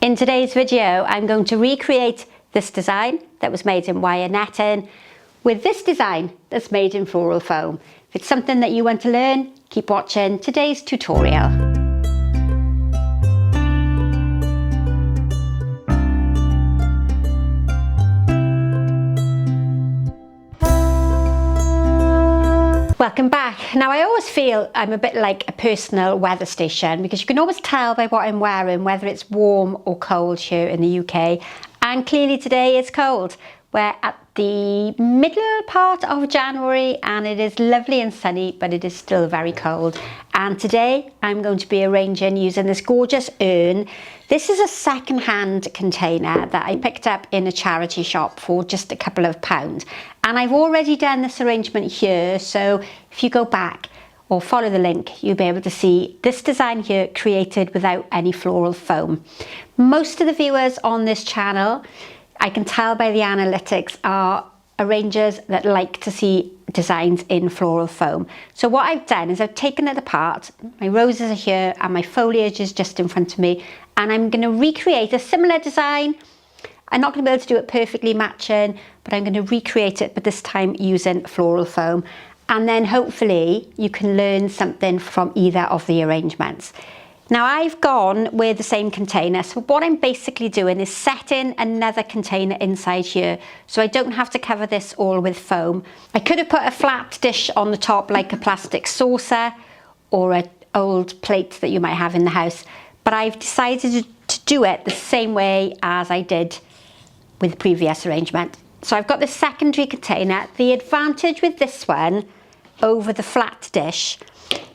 In today's video, I'm going to recreate this design that was made in wire netting with this design that's made in floral foam. If it's something that you want to learn, keep watching today's tutorial. Welcome back. Now I always feel I'm a bit like a personal weather station because you can always tell by what I'm wearing whether it's warm or cold here in the UK, and clearly today it's cold. We're at the middle part of January and it is lovely and sunny, but it is still very cold. And today I'm going to be arranging using this gorgeous urn. This is a second-hand container that I picked up in a charity shop for just a couple of pounds. And I've already done this arrangement here, so if you go back or follow the link, you'll be able to see this design here created without any floral foam. Most of the viewers on this channel, I can tell by the analytics, are arrangers that like to see designs in floral foam. So what I've done is I've taken it apart. My roses are here and my foliage is just in front of me, and I'm going to recreate a similar design. I'm not going to be able to do it perfectly matching, but I'm going to recreate it, but this time using floral foam. And then hopefully you can learn something from either of the arrangements. Now I've gone with the same container, so what I'm basically doing is setting another container inside here so I don't have to cover this all with foam. I could have put a flat dish on the top like a plastic saucer or an old plate that you might have in the house, but I've decided to do it the same way as I did with the previous arrangement. So I've got this secondary container. The advantage with this one over the flat dish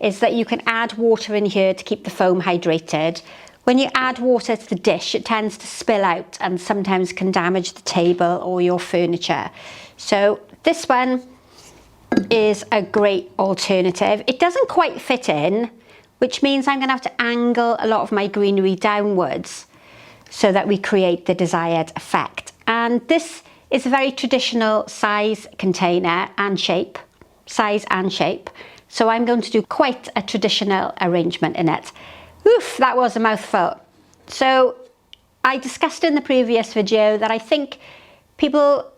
is that you can add water in here to keep the foam hydrated. When you add water to the dish, it tends to spill out and sometimes can damage the table or your furniture. So this one is a great alternative. It doesn't quite fit in, which means I'm going to have to angle a lot of my greenery downwards so that we create the desired effect. And this is a very traditional size container and shape, size and shape. So I'm going to do quite a traditional arrangement in it. Oof, that was a mouthful. So I discussed in the previous video that I think people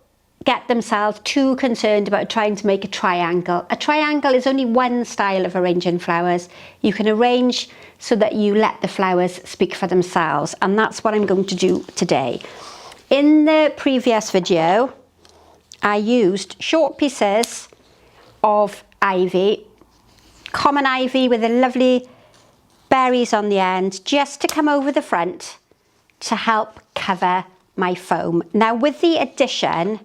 get themselves too concerned about trying to make a triangle. A triangle is only one style of arranging flowers. You can arrange so that you let the flowers speak for themselves, and that's what I'm going to do today. In the previous video, I used short pieces of ivy, common ivy with the lovely berries on the end, just to come over the front to help cover my foam. Now with the addition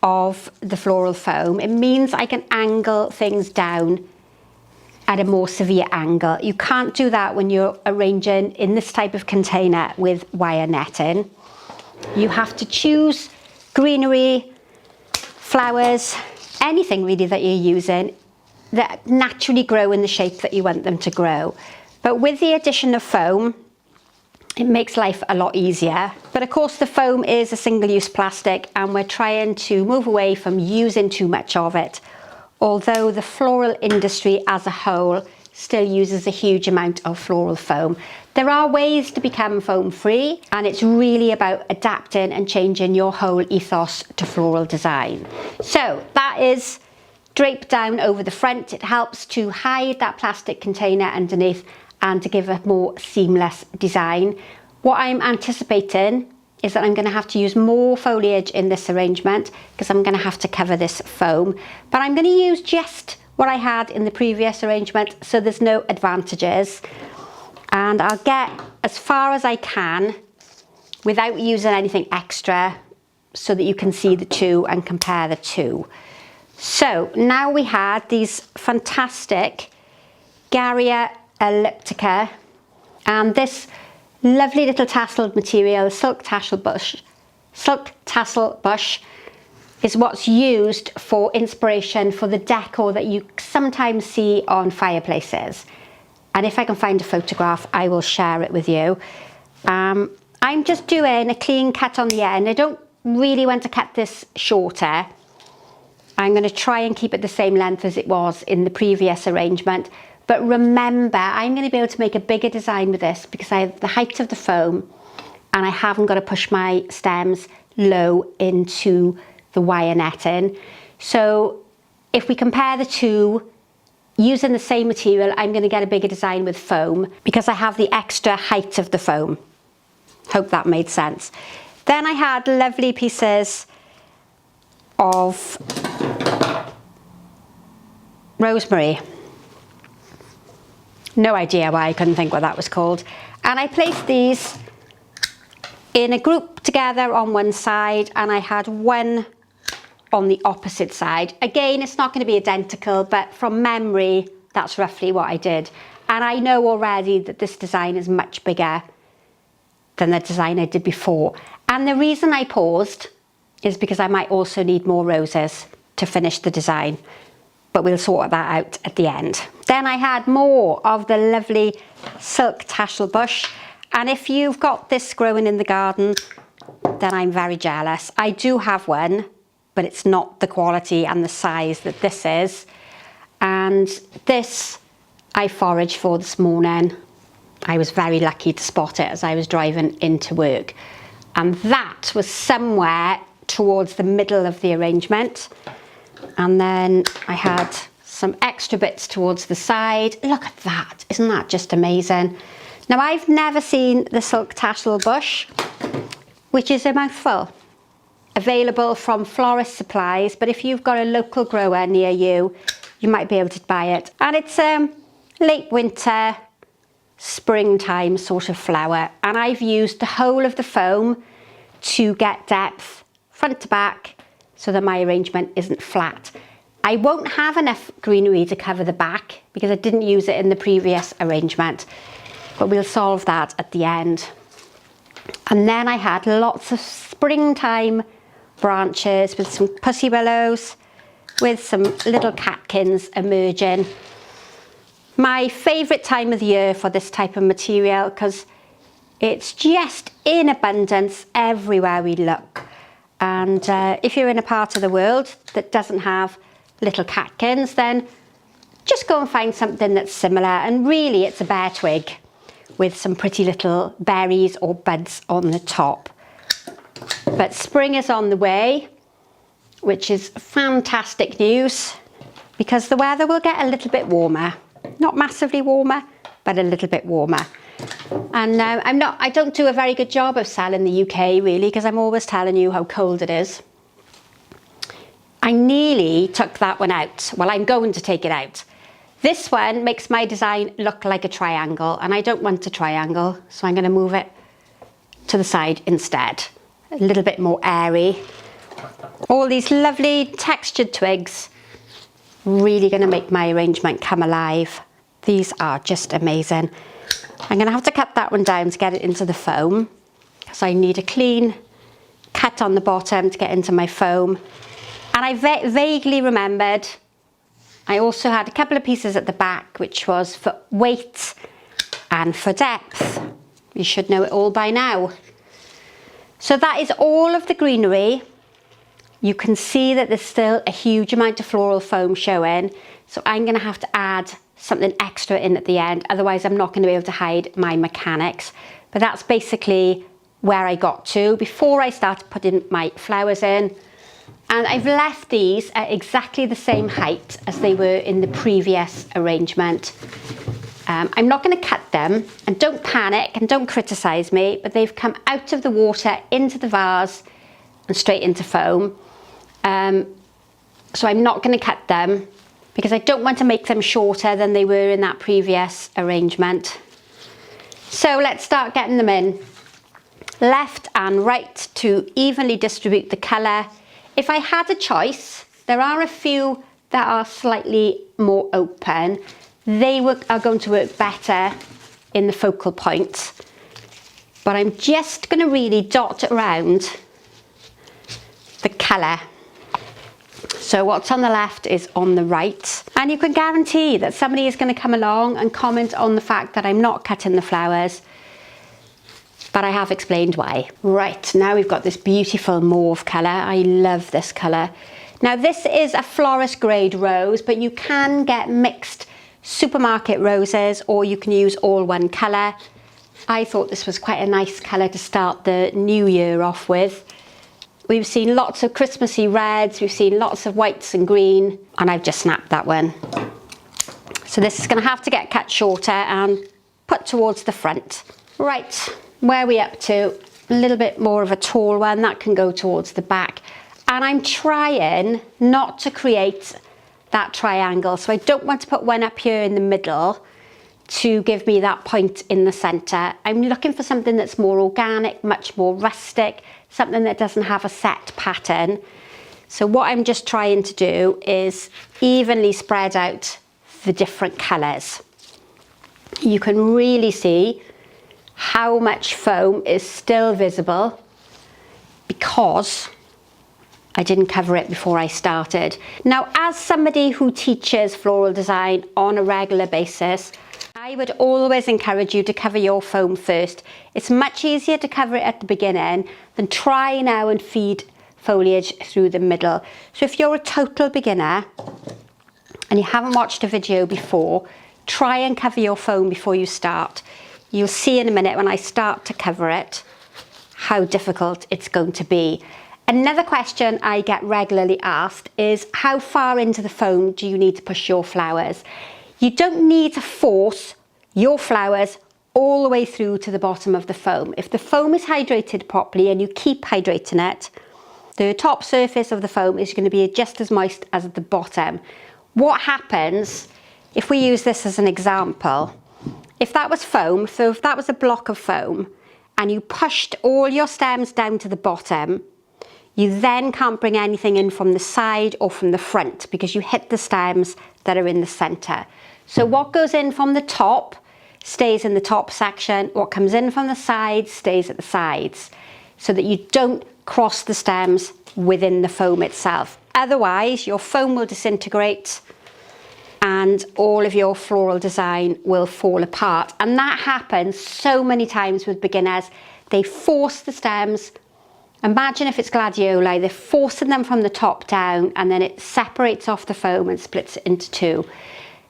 of the floral foam, it means I can angle things down at a more severe angle. You can't do that when you're arranging in this type of container with wire netting. You have to choose greenery, flowers, anything really that you're using that naturally grow in the shape that you want them to grow. But with the addition of foam, it makes life a lot easier. But of course the foam is a single-use plastic and we're trying to move away from using too much of it, although the floral industry as a whole still uses a huge amount of floral foam. There are ways to become foam free, and it's really about adapting and changing your whole ethos to floral design. So that is draped down over the front. It helps to hide that plastic container underneath and to give a more seamless design. What I'm anticipating is that I'm going to have to use more foliage in this arrangement because I'm going to have to cover this foam, but I'm going to use just what I had in the previous arrangement, so there's no advantages, and I'll get as far as I can without using anything extra so that you can see the two and compare the two. So now we had these fantastic Garrya elliptica and this lovely little tasseled material, silk tassel bush is what's used for inspiration for the decor that you sometimes see on fireplaces. And if I can find a photograph, I will share it with you. I'm just doing a clean cut on the end. I don't really want to cut this shorter. I'm going to try and keep it the same length as it was in the previous arrangement, But remember, I'm going to be able to make a bigger design with this because I have the height of the foam and I haven't got to push my stems low into the wire netting. So if we compare the two, using the same material, I'm going to get a bigger design with foam because I have the extra height of the foam. Hope that made sense. Then I had lovely pieces of rosemary. No idea why I couldn't think what that was called. And I placed these in a group together on one side, and I had one on the opposite side. Again, it's not going to be identical, but from memory, that's roughly what I did. And I know already that this design is much bigger than the design I did before. And the reason I paused is because I might also need more roses to finish the design, but we'll sort that out at the end. Then I had more of the lovely silk tassel bush. And if you've got this growing in the garden, then I'm very jealous. I do have one, but it's not the quality and the size that this is. And this I foraged for this morning. I was very lucky to spot it as I was driving into work. And that was somewhere towards the middle of the arrangement. And then I had some extra bits towards the side. Look at that, isn't that just amazing? Now, I've never seen the silk tassel bush, which is a mouthful. Available from florist supplies, but if you've got a local grower near you, you might be able to buy it. And it's late winter, springtime sort of flower. And I've used the whole of the foam to get depth front to back so that my arrangement isn't flat. I won't have enough greenery to cover the back because I didn't use it in the previous arrangement, but we'll solve that at the end. And then I had lots of springtime branches with some pussy willows, with some little catkins emerging. My favourite time of the year for this type of material because it's just in abundance everywhere we look. And if you're in a part of the world that doesn't have little catkins, then just go and find something that's similar. And really it's a bare twig with some pretty little berries or buds on the top. But spring is on the way, which is fantastic news because the weather will get a little bit warmer. Not massively warmer, but a little bit warmer. And I don't do a very good job of selling the UK really because I'm always telling you how cold it is. I nearly took that one out. Well, I'm going to take it out. This one makes my design look like a triangle, and I don't want a triangle, so I'm going to move it to the side instead. A little bit more airy. All these lovely textured twigs, really going to make my arrangement come alive. These are just amazing. I'm going to have to cut that one down to get it into the foam, because I need a clean cut on the bottom to get into my foam. And I vaguely remembered I also had a couple of pieces at the back, which was for weight and for depth. You should know it all by now. So that is all of the greenery. You can see that there's still a huge amount of floral foam showing. So I'm going to have to add something extra in at the end. Otherwise, I'm not going to be able to hide my mechanics. But that's basically where I got to before I started putting my flowers in. And I've left these at exactly the same height as they were in the previous arrangement. I'm not going to cut them, and don't panic and don't criticise me, but they've come out of the water into the vase and straight into foam. So I'm not going to cut them because I don't want to make them shorter than they were in that previous arrangement. So let's start getting them in. Left and right to evenly distribute the colour. If I had a choice, there are a few that are slightly more open. They are going to work better in the focal point. But I'm just going to really dot around the colour. So what's on the left is on the right. And you can guarantee that somebody is going to come along and comment on the fact that I'm not cutting the flowers. But I have explained why. Right, now we've got this beautiful mauve colour. I love this colour. Now this is a florist grade rose, but you can get mixed supermarket roses, or you can use all one colour. I thought this was quite a nice colour to start the new year off with. We've seen lots of Christmassy reds, we've seen lots of whites and green, and I've just snapped that one. So this is going to have to get cut shorter and put towards the front. Right, where are we up to? A little bit more of a tall one, that can go towards the back. And I'm trying not to create that triangle, so I don't want to put one up here in the middle to give me that point in the centre. I'm looking for something that's more organic, much more rustic, something that doesn't have a set pattern. So what I'm just trying to do is evenly spread out the different colours. You can really see how much foam is still visible because I didn't cover it before I started. Now, as somebody who teaches floral design on a regular basis, I would always encourage you to cover your foam first. It's much easier to cover it at the beginning than try now and feed foliage through the middle. So if you're a total beginner and you haven't watched a video before, try and cover your foam before you start. You'll see in a minute when I start to cover it how difficult it's going to be. Another question I get regularly asked is how far into the foam do you need to push your flowers? You don't need to force your flowers all the way through to the bottom of the foam. If the foam is hydrated properly and you keep hydrating it, the top surface of the foam is going to be just as moist as the bottom. What happens, if we use this as an example, if that was foam, so if that was a block of foam and you pushed all your stems down to the bottom, you then can't bring anything in from the side or from the front because you hit the stems that are in the centre. So what goes in from the top stays in the top section, what comes in from the sides stays at the sides, so that you don't cross the stems within the foam itself. Otherwise, your foam will disintegrate and all of your floral design will fall apart. And that happens so many times with beginners. They force the stems. Imagine if it's gladioli, they're forcing them from the top down and then it separates off the foam and splits it into two.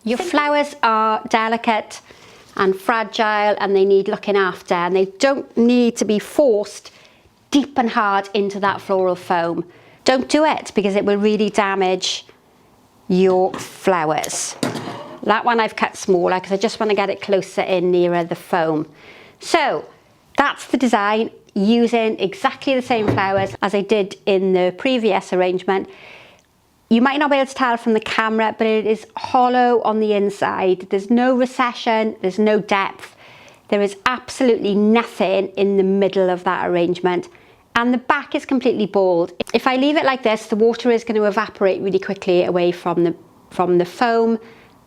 Your flowers are delicate and fragile and they need looking after, and they don't need to be forced deep and hard into that floral foam. Don't do it because it will really damage your flowers. That one I've cut smaller because I just want to get it closer in nearer the foam. So that's the design, using exactly the same flowers as I did in the previous arrangement. You might not be able to tell from the camera, but it is hollow on the inside. There's no recession, there's no depth. There is absolutely nothing in the middle of that arrangement. And the back is completely bald. If I leave it like this, the water is going to evaporate really quickly away from the foam,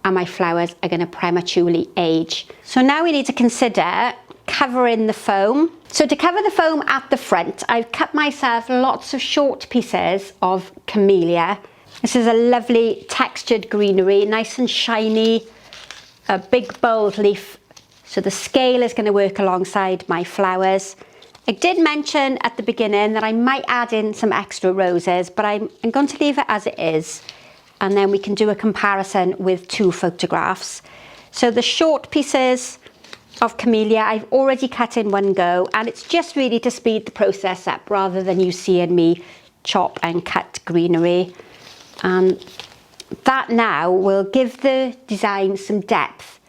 and my flowers are going to prematurely age. So now we need to consider covering the foam. So to cover the foam at the front, I've cut myself lots of short pieces of camellia. This is a lovely textured greenery, nice and shiny, a big bold leaf. So the scale is going to work alongside my flowers. I did mention at the beginning that I might add in some extra roses, but I'm going to leave it as it is, and then we can do a comparison with two photographs. So the short pieces of camellia I've already cut in one go, and it's just really to speed the process up rather than you seeing me chop and cut greenery. And that now will give the design some depth,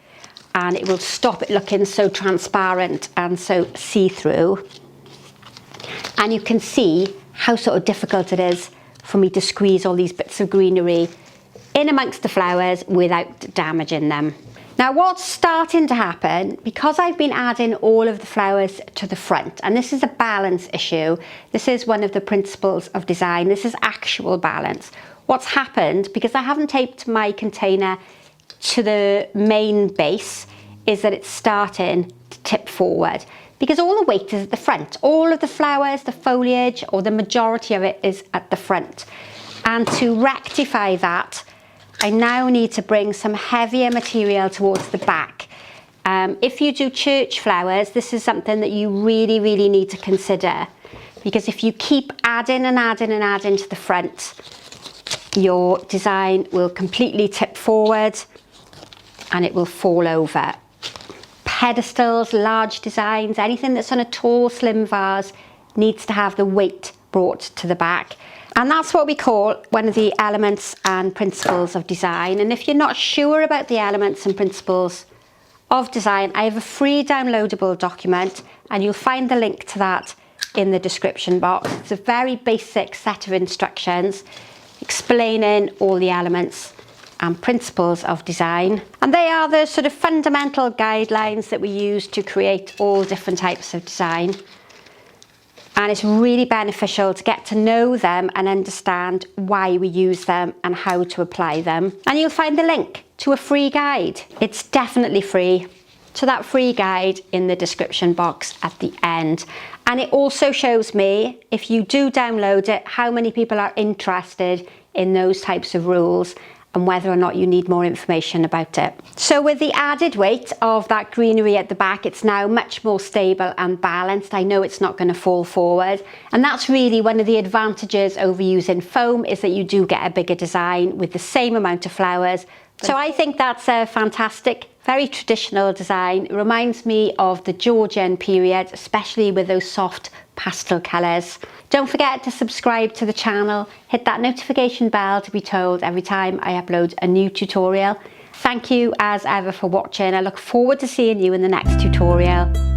and it will stop it looking so transparent and so see-through. And you can see how sort of difficult it is for me to squeeze all these bits of greenery in amongst the flowers without damaging them. Now what's starting to happen, because I've been adding all of the flowers to the front, and this is a balance issue, this is one of the principles of design, this is actual balance. What's happened, because I haven't taped my container to the main base, is that it's starting to tip forward. Because all the weight is at the front. All of the flowers, the foliage, or the majority of it is at the front. And to rectify that, I now need to bring some heavier material towards the back. If you do church flowers, this is something that you really, really need to consider. Because if you keep adding and adding and adding to the front, your design will completely tip forward and it will fall over. pedestals, large designs, anything that's on a tall, slim vase needs to have the weight brought to the back. And that's what we call one of the elements and principles of design. And if you're not sure about the elements and principles of design, I have a free downloadable document, and you'll find the link to that in the description box. It's a very basic set of instructions explaining all the elements and principles of design. And they are the sort of fundamental guidelines that we use to create all different types of design. And it's really beneficial to get to know them and understand why we use them and how to apply them. And you'll find the link to a free guide. It's definitely free. To that free guide in the description box at the end. And it also shows me, if you do download it, how many people are interested in those types of rules and whether or not you need more information about it. So with the added weight of that greenery at the back, it's now much more stable and balanced. I know it's not going to fall forward, and that's really one of the advantages over using foam, is that you do get a bigger design with the same amount of flowers. So I think that's a fantastic, very traditional design. It reminds me of the Georgian period, especially with those soft pastel colours. Don't forget to subscribe to the channel, hit that notification bell to be told every time I upload a new tutorial. Thank you as ever for watching. I look forward to seeing you in the next tutorial.